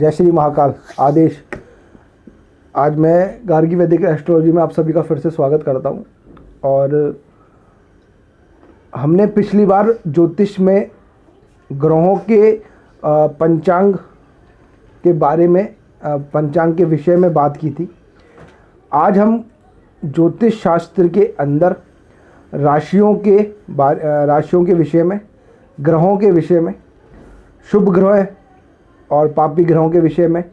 जय श्री महाकाल आदेश। आज मैं गार्गी वैदिक एस्ट्रोलॉजी में आप सभी का फिर से स्वागत करता हूं। और हमने पिछली बार ज्योतिष में ग्रहों के पंचांग के बारे में पंचांग के विषय में बात की थी। आज हम ज्योतिष शास्त्र के अंदर राशियों के विषय में, ग्रहों के विषय में, शुभ ग्रह और पापी ग्रहों के विषय में,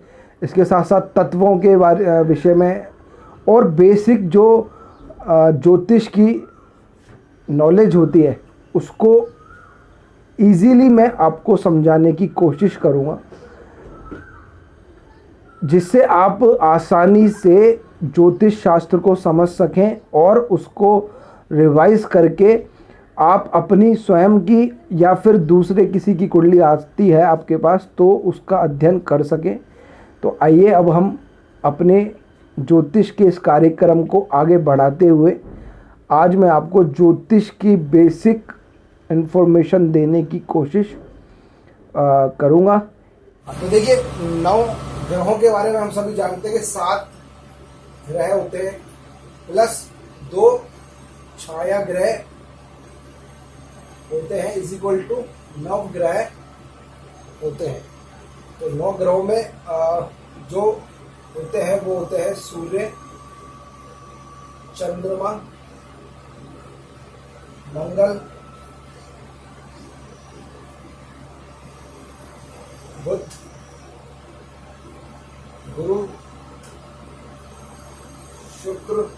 इसके साथ साथ तत्वों के विषय में और बेसिक जो ज्योतिष की नॉलेज होती है उसको इजीली मैं आपको समझाने की कोशिश करूँगा, जिससे आप आसानी से ज्योतिष शास्त्र को समझ सकें और उसको रिवाइज करके आप अपनी स्वयं की या फिर दूसरे किसी की कुंडली आती है आपके पास तो उसका अध्ययन कर सकें। तो आइए अब हम अपने ज्योतिष के इस कार्यक्रम को आगे बढ़ाते हुए आज मैं आपको ज्योतिष की बेसिक इन्फॉर्मेशन देने की कोशिश करूँगा। तो देखिए, 9 ग्रहों के बारे में हम सभी जानते हैं कि 7 ग्रह होते हैं प्लस 2 छाया ग्रह होते हैं इज इक्वल टू 9 ग्रह होते हैं। तो 9 ग्रहों में जो होते हैं वो होते हैं सूर्य, चंद्रमा, मंगल, बुध, गुरु, शुक्र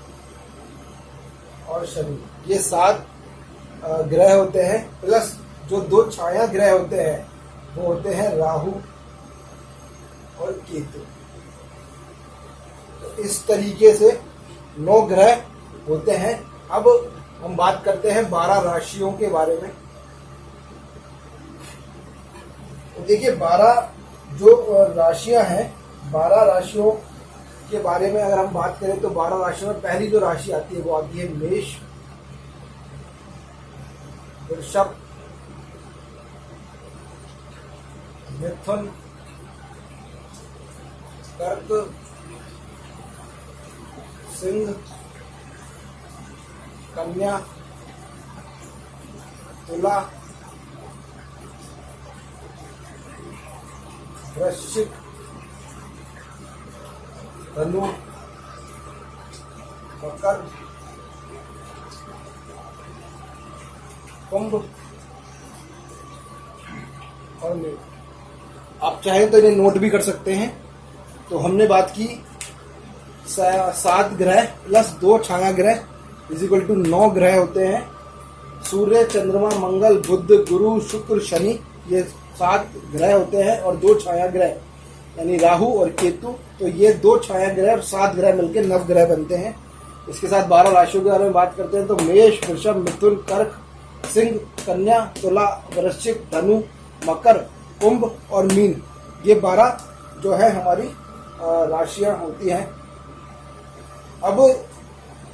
और शनि। ये 7 ग्रह होते हैं प्लस जो 2 छाया ग्रह होते हैं वो होते हैं राहु और केतु। तो इस तरीके से 9 ग्रह होते हैं। अब हम बात करते हैं 12 राशियों के बारे में। तो देखिए, 12 जो राशियां हैं, 12 राशियों के बारे में अगर हम बात करें तो 12 राशियों में पहली जो राशि आती है वो आती है मेष, वृषभ, मिथुन, कर्क, सिंह, कन्या, तुला, वृश्चिक, धनु, मकर, कुंभ और मीन। आप चाहें तो इन्हें नोट भी कर सकते हैं। तो हमने बात की 7 ग्रह प्लस 2 छाया ग्रह इज इक्वल टू 9 ग्रह होते हैं। सूर्य, चंद्रमा, मंगल, बुध, गुरु, शुक्र, शनि, ये 7 ग्रह होते हैं और 2 छाया ग्रह यानी राहु और केतु। तो ये 2 छाया ग्रह और 7 ग्रह मिलकर 9 ग्रह बनते हैं। इसके साथ 12 राशियों के बारे में बात करते हैं तो मेष, वृषभ, मिथुन, कर्क, सिंह, कन्या, तुला, वृश्चिक, धनु, मकर, कुंभ और मीन, ये 12 जो है हमारी राशियां होती हैं। अब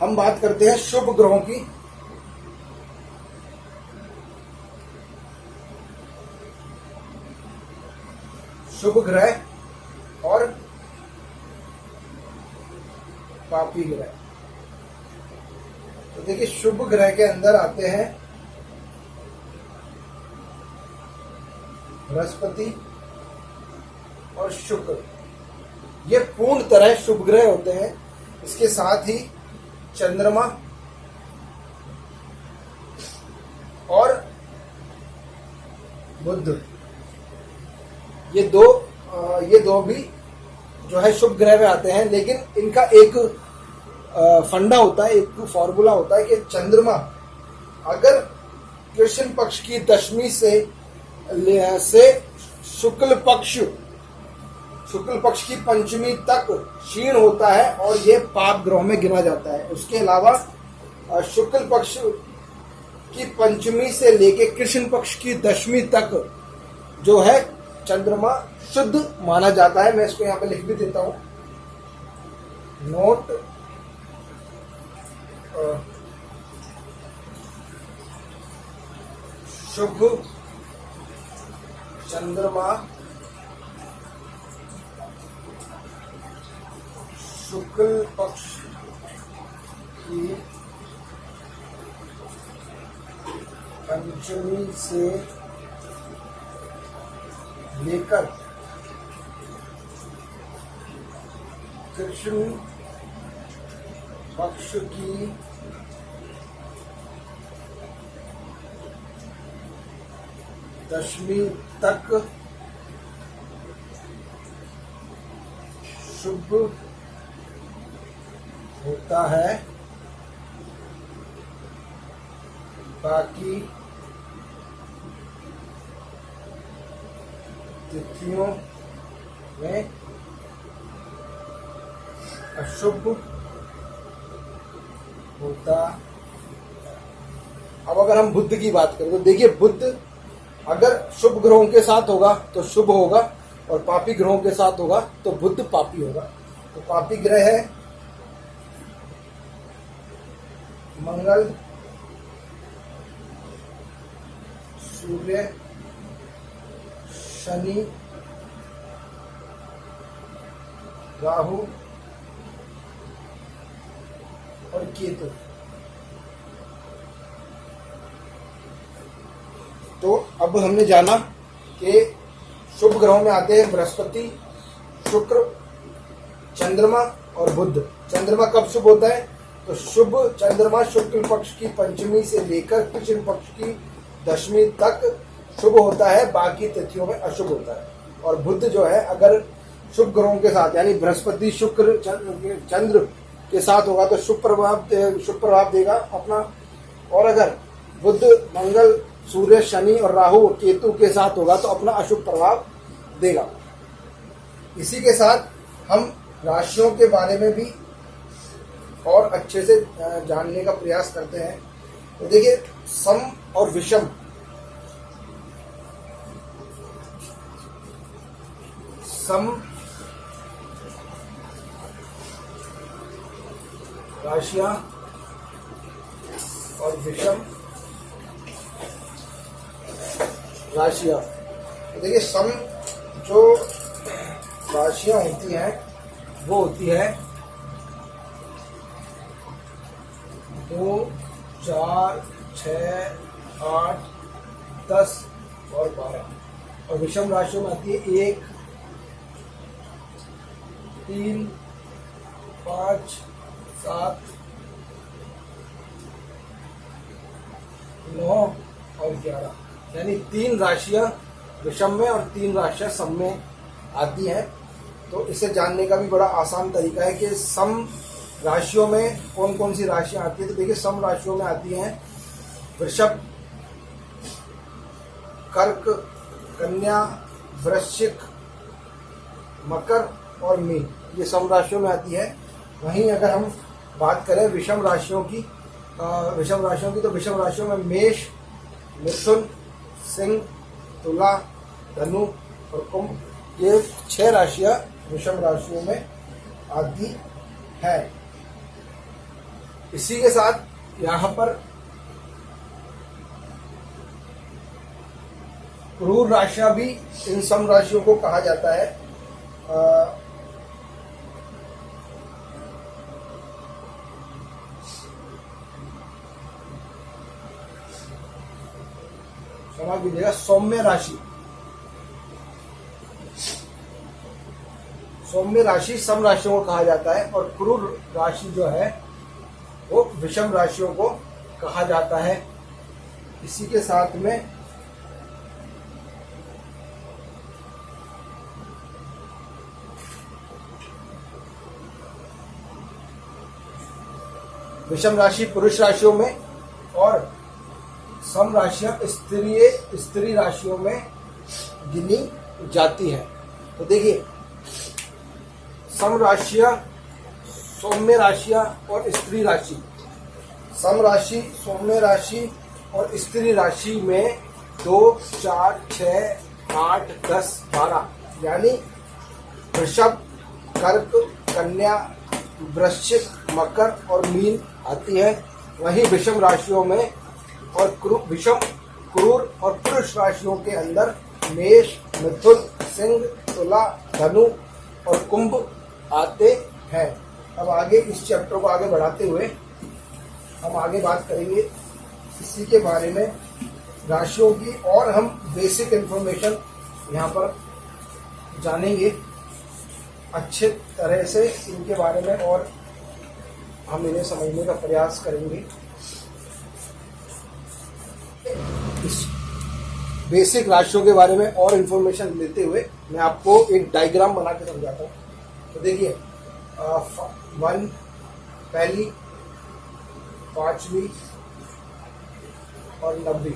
हम बात करते हैं शुभ ग्रहों की। शुभ ग्रह और पापी ग्रह। तो देखिए, शुभ ग्रह के अंदर आते हैं बृहस्पति और शुक्र, ये पूर्ण तरह शुभ ग्रह होते हैं। इसके साथ ही चंद्रमा और बुध, ये दो भी जो है शुभ ग्रह में आते हैं। लेकिन इनका एक फंडा होता है, एक फॉर्मूला होता है कि चंद्रमा अगर कृष्ण पक्ष की दशमी से शुक्ल पक्ष की पंचमी तक क्षीण होता है और ये पाप ग्रहों में गिना जाता है। उसके अलावा शुक्ल पक्ष की पंचमी से लेके कृष्ण पक्ष की दशमी तक जो है चंद्रमा शुद्ध माना जाता है। मैं इसको यहाँ पे लिख भी देता हूं, नोट। शुभ चंद्रमा शुक्ल पक्ष की पंचमी से लेकर कृष्ण पक्ष की दशमी तक शुभ होता है। बाकी तिथियों में अशुभ होता। अब अगर हम बुध की बात करें तो देखिए, बुध अगर शुभ ग्रहों के साथ होगा तो शुभ होगा, और पापी ग्रहों के साथ होगा तो बुध पापी होगा। तो पापी ग्रह है मंगल, सूर्य, शनि, राहु और केतु। तो अब हमने जाना कि शुभ ग्रहों में आते हैं बृहस्पति, शुक्र, चंद्रमा और बुध। चंद्रमा कब शुभ होता है? तो शुभ चंद्रमा शुक्ल पक्ष की पंचमी से लेकर कृष्ण पक्ष की दशमी तक शुभ होता है, बाकी तिथियों में अशुभ होता है। और बुध जो है अगर शुभ ग्रहों के साथ यानी बृहस्पति, शुक्र, चंद्र के साथ होगा तो शुभ प्रभाव देगा अपना। और अगर बुध, मंगल, सूर्य, शनि और राहु, केतु के साथ होगा तो अपना अशुभ प्रभाव देगा। इसी के साथ हम राशियों के बारे में भी और अच्छे से जानने का प्रयास करते हैं। तो देखिए, सम और विषम राशियां और विषम राशियां। देखिए, सम जो राशियां होती हैं वो होती है 2, 4, 6, 8, 10 और 12। और विषम राशियों में आती है 1, 3, 5, 7, 9 और 11। यानी 3 राशियां विषम में और 3 राशियां सम में आती हैं। तो इसे जानने का भी बड़ा आसान तरीका है कि सम राशियों में कौन कौन सी राशियां आती है। तो देखिए, सम राशियों में आती हैं वृषभ, कर्क, कन्या, वृश्चिक, मकर और मीन, ये सम राशियों में आती है। वहीं अगर हम बात करें विषम राशियों की तो विषम राशियों में मेष, मिथुन, सिंह, तुला, धनु और कुंभ, ये 6 राशियां विषम राशियों में आती है। इसी के साथ यहाँ पर क्रूर राशियां भी इन सम राशियों को कहा जाता है। क्षमा कीजिएगा, सौम्य राशि सम राशियों को कहा जाता है, और क्रूर राशि जो है वो विषम राशियों को कहा जाता है। इसी के साथ में विषम राशि पुरुष राशियों में और सम राशियां स्त्री राशियों में गिनी जाती है। तो देखिए, सम राशियां, सौम्य राशियां और स्त्री राशि। सम राशि, सौम्य राशि और स्त्री राशि में 2, 4, 6, 8, 10, 12 यानी वृषभ, कर्क, कन्या, वृश्चिक, मकर और मीन आती है। वहीं विषम राशियों में और क्रूर और पुरुष राशियों के अंदर मेष, मिथुन, सिंह, तुला, धनु और कुंभ आते हैं। अब आगे इस चैप्टर को आगे बढ़ाते हुए हम आगे बात करेंगे इसी के बारे में, राशियों की, और हम बेसिक इन्फॉर्मेशन यहाँ पर जानेंगे अच्छे तरह से इनके बारे में, और हम इन्हें समझने का प्रयास करेंगे। इस बेसिक राशियों के बारे में और इन्फॉर्मेशन लेते हुए मैं आपको एक डायग्राम बना के समझाता हूँ। तो देखिए, 1 पहली, 5वीं और 90,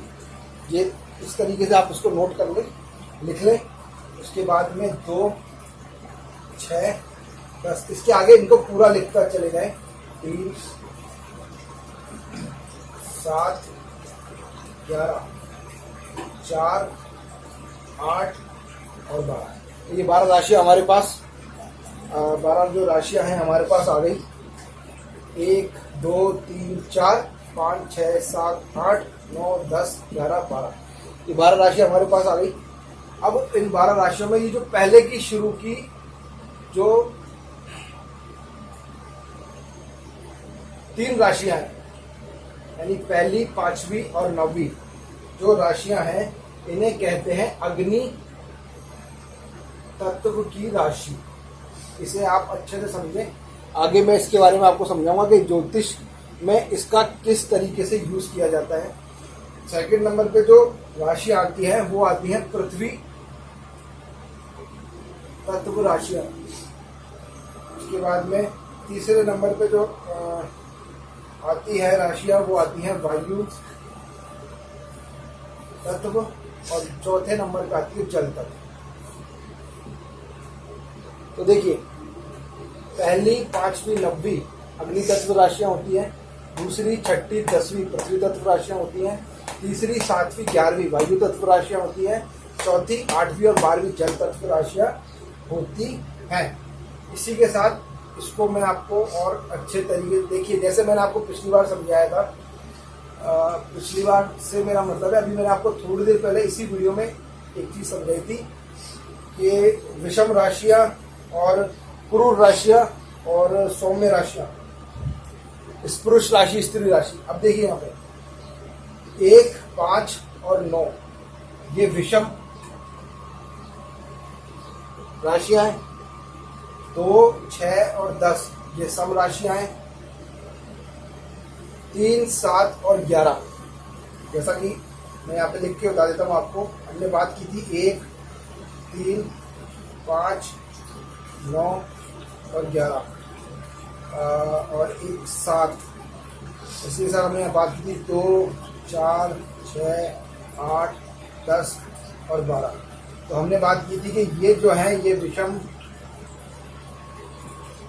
ये इस तरीके से आप उसको नोट कर लें, लिख लें। उसके बाद में 2, 6, 10, इसके आगे इनको पूरा लिखकर चले जाएं। 3, 7, 11, 4, 8 और 12। ये 12 राशियां हमारे पास, 12 जो राशियां हैं हमारे पास आ गई। 1, 2, 3, 4, 5, 6, 7, 8, 9, 10, 11, 12, ये 12 राशियां हमारे पास आ गई। अब इन 12 राशियों में ये जो पहले की शुरू की जो 3 राशियां हैं, यानी पहली, 5वीं और 9वीं जो राशियां हैं, इन्हें कहते हैं अग्नि तत्व की राशि। इसे आप अच्छे से समझें। आगे मैं इसके बारे में आपको समझाऊंगा कि ज्योतिष में इसका किस तरीके से यूज किया जाता है। सेकंड नंबर पे जो राशि आती है वो आती है पृथ्वी तत्व राशियां। उसके बाद में तीसरे नंबर पे जो आती है राशियां वो आती है वायु तत्व, और चौथे नंबर पे आती है जल तत्व। तो देखिए, पहली, 5वीं, 9वीं अग्नि तत्व राशियां होती हैं। दूसरी, 6ठी, 10वीं पृथ्वी तत्व राशियां होती हैं। तीसरी, 7वीं, 11वीं वायु तत्व राशियां होती हैं। चौथी, 8वीं और 12वीं जल तत्व राशियां होती हैं। इसी के साथ इसको मैं आपको और अच्छे तरीके, देखिए जैसे मैंने आपको पिछली बार समझाया था, पिछली बार से मेरा मतलब है, अभी मैंने आपको थोड़ी देर पहले इसी वीडियो में एक चीज समझाई थी कि विषम राशियां और क्रूर राशियां और सौम्य राशियां, पुरुष राशि, स्त्री राशि। अब देखिए यहाँ पे 1, 5 और 9 ये विषम राशियां हैं। 2, 6 और 10 ये सम राशियां हैं। 3, 7 और 11, जैसा कि मैं यहाँ पे लिख के बता देता हूँ आपको, हमने बात की थी 1, 3, 5, 9 और 11 और 1, 7। इसी के साथ हमने यहाँ बात की थी 2, 4, 6, 8, 10 और 12। तो हमने बात की थी कि ये जो है ये विषम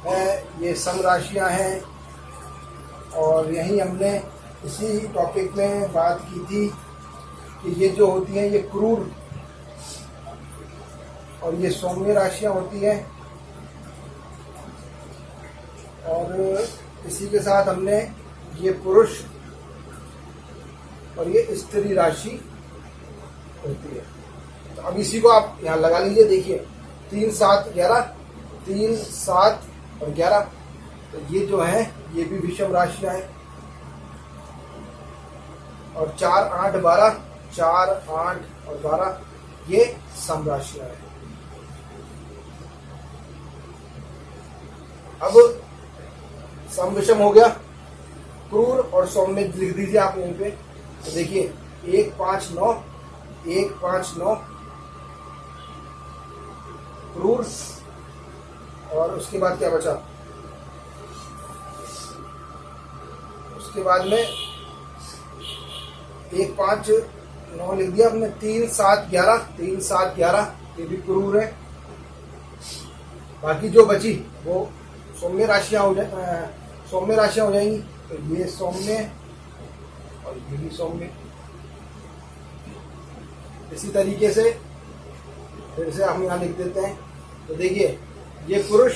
है, ये सम राशियां हैं। और यही हमने इसी टॉपिक में बात की थी कि ये जो होती हैं ये क्रूर और ये सौम्य राशियां होती हैं। और इसी के साथ हमने ये पुरुष और ये स्त्री राशि होती है। तो अब इसी को आप यहाँ लगा लीजिए। देखिए 3, 7, 11, 3, 7 और 11, तो ये जो है ये भी विषम राशियां हैं। और 4, 8, 12, 4, 8 और 12 ये सम राशियां हैं। अब सम विषम हो गया, क्रूर और सौम्य लिख दीजिए आप यहीं पे। तो देखिए 1, 5, 9, 1, 5, 9 क्रूर, और उसके बाद क्या बचा, उसके बाद में 1, 5, 9 लिख दिया हमने। 3, 7, 11, 3, 7, 11 ये भी क्रूर है। बाकी जो बची वो सौम्य राशियां हो जाएंगी। तो ये सौम्य और ये भी सौम्य। इसी तरीके से फिर से हम यहाँ लिख देते हैं। तो देखिए ये पुरुष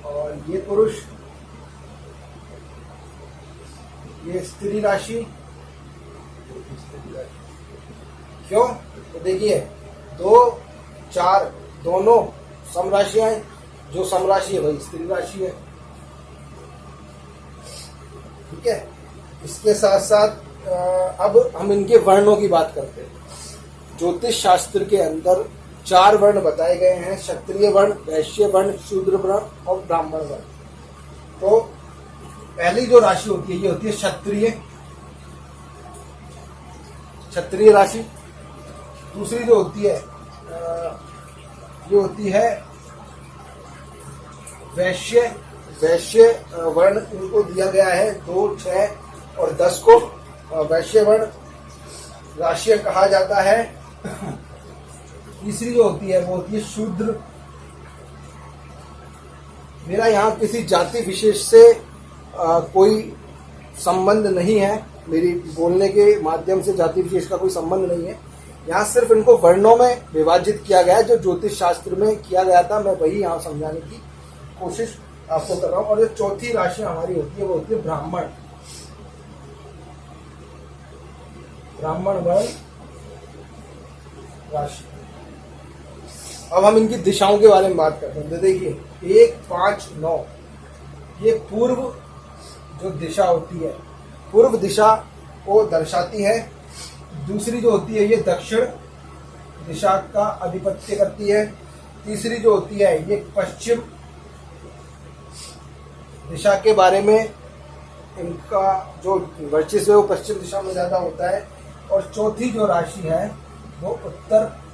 और ये पुरुष, ये स्त्री राशि। क्यों? तो देखिए 2, 4 दोनों सम राशियां हैं, जो सम राशि है वही स्त्री राशि है। ठीक है, इसके साथ साथ अब हम इनके वर्णों की बात करते हैं। ज्योतिष शास्त्र के अंदर 4 वर्ण बताए गए हैं, क्षत्रिय वर्ण, वैश्य वर्ण, शूद्र वर्ण और ब्राह्मण वर्ण। तो पहली जो राशि होती है ये होती है क्षत्रिय राशि। दूसरी जो होती है ये होती है वैश्य वर्ण। इनको दिया गया है 2, 6 और 10 को वैश्य वर्ण राशि कहा जाता है। तीसरी जो होती है वो होती है शूद्र। मेरा यहाँ किसी जाति विशेष से कोई संबंध नहीं है, मेरी बोलने के माध्यम से जाति विशेष का कोई संबंध नहीं है। यहाँ सिर्फ इनको वर्णों में विभाजित किया गया है, जो ज्योतिष शास्त्र में किया गया था, मैं वही यहाँ समझाने की कोशिश आपको कर रहा हूँ। और जो चौथी राशि हमारी होती है वो होती है ब्राह्मण वर्ण राशि। अब हम इनकी दिशाओं के बारे में बात करते हैं। तो देखिए 1, 5, 9 ये पूर्व जो दिशा होती है, पूर्व दिशा को दर्शाती है। दूसरी जो होती है ये दक्षिण दिशा का आधिपत्य करती है। तीसरी जो होती है ये पश्चिम दिशा के बारे में, इनका जो वर्चस्व है वो पश्चिम दिशा में ज्यादा होता है। और चौथी जो राशि है वो उत्तर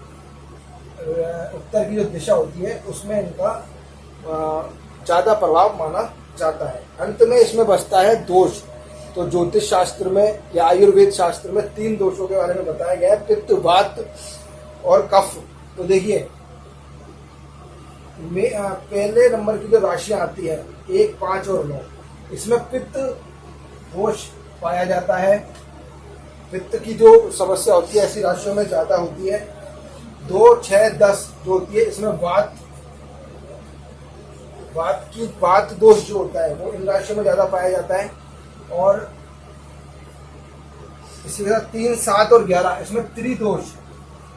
की जो दिशा होती है उसमें इनका ज्यादा प्रभाव माना जाता है। अंत में इसमें बचता है दोष। तो ज्योतिष शास्त्र में या आयुर्वेद शास्त्र में 3 दोषों के बारे में बताया गया है, पित्त, वात और कफ। तो देखिए पहले नंबर की जो राशियां आती है 1, 5 और 9, इसमें पित्त दोष पाया जाता है। पित्त की जो समस्या होती है ऐसी राशियों में ज्यादा होती है। 2, 6, 10 जो होती है इसमें वात दोष जो होता है वो इन राशियों में ज्यादा पाया जाता है। और इसी तरह 3, 7 और 11 इसमें त्रिदोष,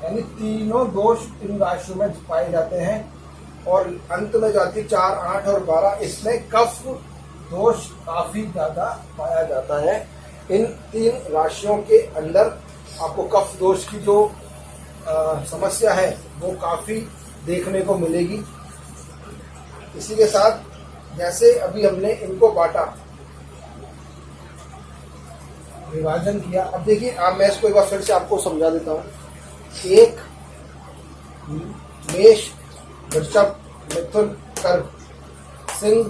यानी तीनों दोष इन राशियों में पाए जाते हैं। और अंत में जो आती है 4, 8 और 12 इसमें कफ दोष काफी ज्यादा पाया जाता है। इन 3 राशियों के अंदर आपको कफ दोष की जो समस्या है वो काफी देखने को मिलेगी। इसी के साथ जैसे अभी हमने इनको बांटा, विभाजन किया, अब देखिए मैं इसको एक बार फिर से आपको समझा देता हूँ। 1 मेष, वृषभ, मिथुन, कर्क, सिंह,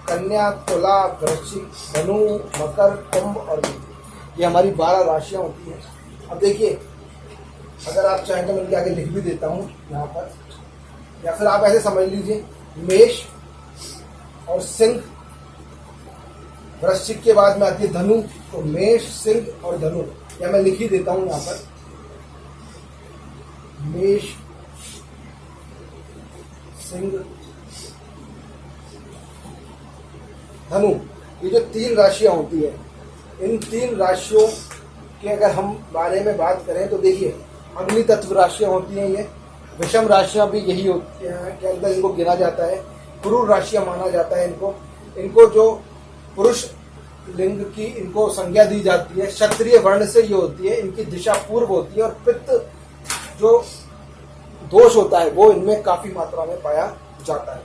कन्या, तुला, वृश्चिक, धनु, मकर, कुंभ और मीन, ये हमारी 12 राशियां होती हैं। अब देखिए अगर आप चाहें तो मैं इनके आगे लिख भी देता हूँ यहाँ पर, या फिर आप ऐसे समझ लीजिए मेष और सिंह, वृश्चिक के बाद में आती है धनु, तो मेष, सिंह और धनु, या मैं लिख ही देता हूँ यहाँ पर मेष, सिंह, धनु, ये जो 3 राशियां होती है, इन 3 राशियों के अगर हम बारे में बात करें तो देखिए अग्नि तत्व राशियां होती हैं। ये विषम राशियां भी यही होती हैं के अंदर इनको गिना जाता है। क्रूर राशियां माना जाता है इनको जो पुरुष लिंग की इनको संज्ञा दी जाती है। क्षत्रिय वर्ण से ये होती है, इनकी दिशा पूर्व होती है। और पित्त जो दोष होता है वो इनमें काफी मात्रा में पाया जाता है।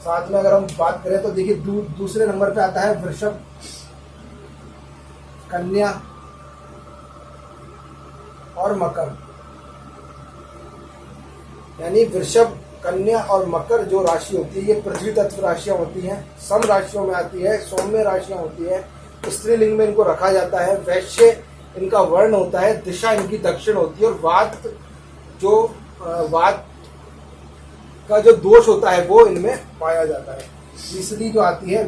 साथ में अगर हम बात करें तो देखिए दूसरे नंबर पे आता है वृषभ, कन्या और मकर, यानी वृषभ, कन्या और मकर जो राशि होती है ये पृथ्वी तत्व राशियां होती हैं। सम राशियों में आती है, सौम्य राशियां होती है। स्त्रीलिंग में इनको रखा जाता है। वैश्य इनका वर्ण होता है, दिशा इनकी दक्षिण होती है। और वात का जो दोष होता है वो इनमें पाया जाता है। तीसरी जो आती है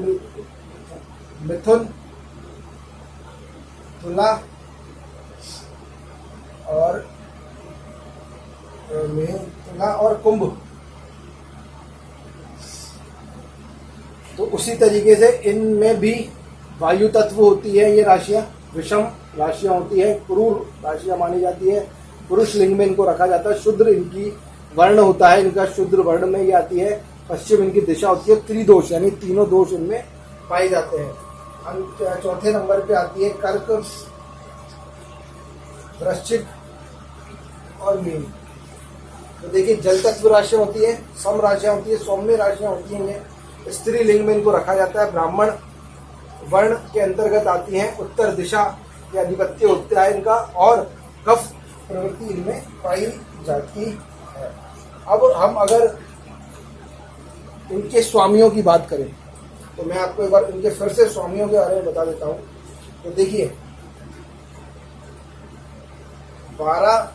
मिथुन, तुला और कुंभ। तो उसी तरीके से इनमें भी वायु तत्व होती है। ये राशियां विषम राशियां होती है, क्रूर राशियां मानी जाती है। पुरुष लिंग में इनको रखा जाता है। शुद्र इनकी वर्ण होता है इनका, शूद्र वर्ण में ये आती है। पश्चिम इनकी दिशा होती है। त्रिदोष यानी तीनों दोष इनमें पाए जाते हैं। चौथे नंबर पे आती है कर्क, वृश्चिक और मीन। तो देखिए जल तत्व राशियां होती है, सम राशियां होती है, सौम्य राशियां होती हैं। ये स्त्रीलिंग में इनको रखा जाता है। ब्राह्मण वर्ण के अंतर्गत आती हैं। उत्तर दिशा के अधिपत्य होता है इनका और कफ प्रवृत्ति इनमें पाई जाती है। अब हम अगर इनके स्वामियों की बात करें तो मैं आपको एक बार इनके फिर से स्वामियों के बारे में बता देता हूं। तो देखिए 12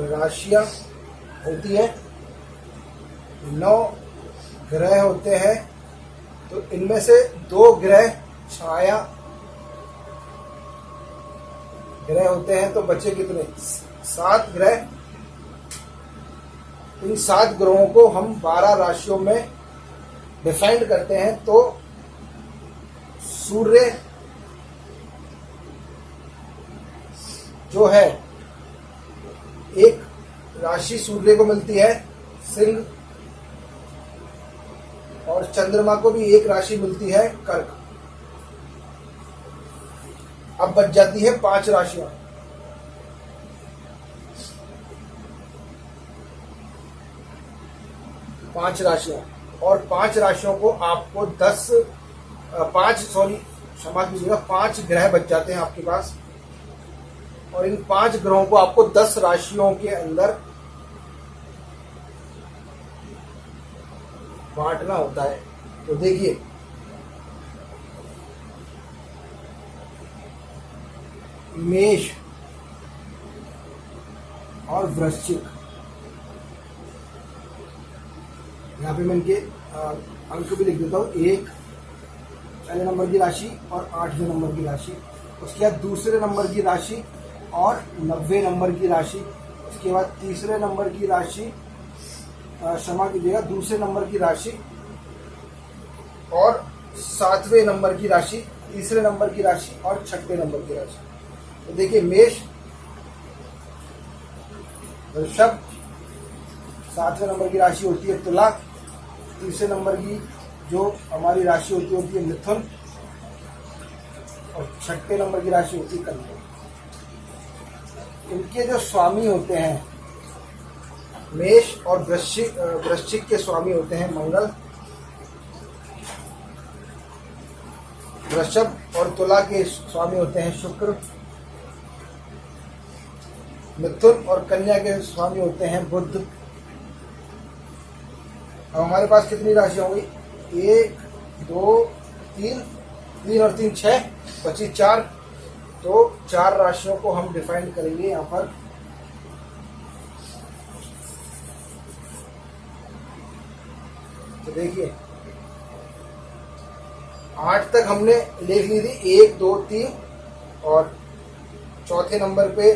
राशियां होती है, 9 ग्रह होते हैं। तो इनमें से 2 ग्रह छाया ग्रह होते हैं। तो बचे कितने? 7 ग्रह। इन 7 ग्रहों को हम 12 राशियों में डिफाइंड करते हैं। तो सूर्य जो है, एक राशि सूर्य को मिलती है सिंह, और चंद्रमा को भी एक राशि मिलती है कर्क। अब बच जाती है 5 राशियां। और 5 राशियों को आपको 5 ग्रह बच जाते हैं आपके पास। और इन 5 ग्रहों को आपको 10 राशियों के अंदर बांटना होता है। तो देखिए मेष और वृश्चिक, यहाँ पे मैं इनके अंक भी लिख देता हूँ। 1 पहले नंबर की राशि और 8वें नंबर की राशि। उसके बाद दूसरे नंबर की राशि और 90वें नंबर की राशि। उसके बाद तीसरे नंबर की राशि, क्षमा कीजिएगा, दूसरे नंबर की राशि और 7वें नंबर की राशि, तीसरे नंबर की राशि और 6ठे नंबर की राशि। तो देखिए मेष, वृषभ, 7वें नंबर की राशि होती है तुला, तीसरे नंबर की जो हमारी राशि होती है मिथुन, और 6ठे नंबर की राशि होती है कन्या। इनके जो स्वामी होते हैं, मेष और वृश्चिक के स्वामी होते हैं मंगल, वृषभ और तुला के स्वामी होते हैं शुक्र, मिथुन और कन्या के स्वामी होते हैं बुध। अब हमारे पास कितनी राशियां हो गई? 1 2 3, 3 और 3 6, बची 4। तो 4 राशियों को हम डिफाइन करेंगे यहाँ पर। तो देखिए 8 तक हमने लिख ली थी, 1 2 3, और चौथे नंबर पे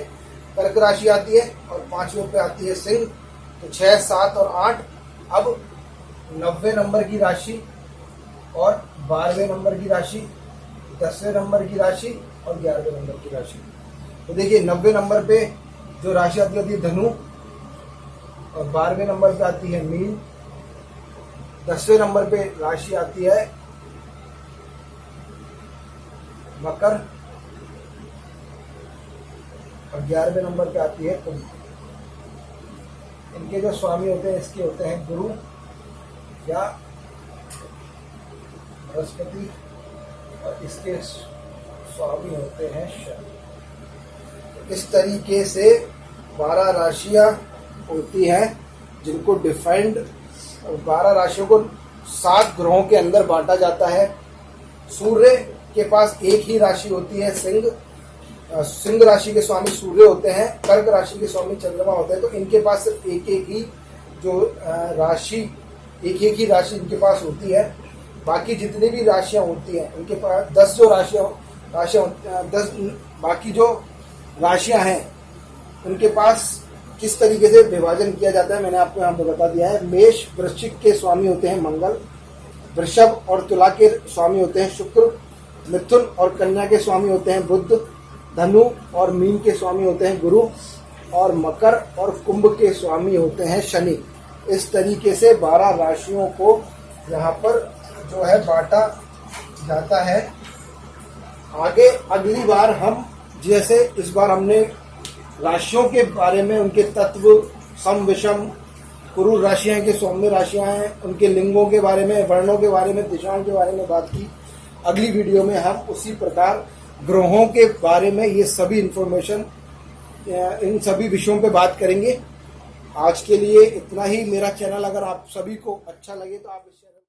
कर्क राशि आती है और 5वें पे आती है सिंह। तो 6 7 और 8। अब 90वें नंबर की राशि और 12वें नंबर की राशि, 10वें नंबर की राशि और 11वें नंबर की राशि। तो देखिए 90 नंबर पे जो राशि आती है धनु, और 12वें नंबर पे आती है मीन, 10वें नंबर पे राशि आती है मकर, और 11वें नंबर पे आती है कुंभ। इनके जो स्वामी होते हैं इसके होते हैं गुरु या बृहस्पति, और इसके स्वामी होते हैं शनि। इस तरीके से 12 राशियां होती हैं जिनको डिफाइंड, 12 राशियों को 7 ग्रहों के अंदर बांटा जाता है। सूर्य के पास एक ही राशि होती है सिंह। सिंह राशि के स्वामी सूर्य होते हैं, कर्क राशि के स्वामी चंद्रमा होते हैं। तो इनके पास सिर्फ एक ही जो राशि, एक ही राशि इनके पास होती है। बाकी जितनी भी राशियां होती हैं इनके पास 10 जो राशियां 10 बाकी जो राशियां हैं उनके पास किस तरीके से विभाजन किया जाता है मैंने आपको यहाँ पे बता दिया है। मेष वृश्चिक के स्वामी होते हैं मंगल, वृषभ और तुला के स्वामी होते हैं शुक्र, मिथुन और कन्या के स्वामी होते हैं बुध, धनु और मीन के स्वामी होते हैं गुरु, और मकर और कुंभ के स्वामी होते हैं शनि। इस तरीके से 12 राशियों को यहाँ पर जो है बांटा जाता है। आगे अगली बार हम जैसे इस बार हमने राशियों के बारे में, उनके तत्व, सम विषम, कुरु राशियां के सौम्य राशियां हैं, उनके लिंगों के बारे में, वर्णों के बारे में, दिशाओं के बारे में बात की। अगली वीडियो में हम उसी प्रकार ग्रहों के बारे में ये सभी इंफॉर्मेशन, इन सभी विषयों पे बात करेंगे। आज के लिए इतना ही। मेरा चैनल अगर आप सभी को अच्छा लगे तो आप इसे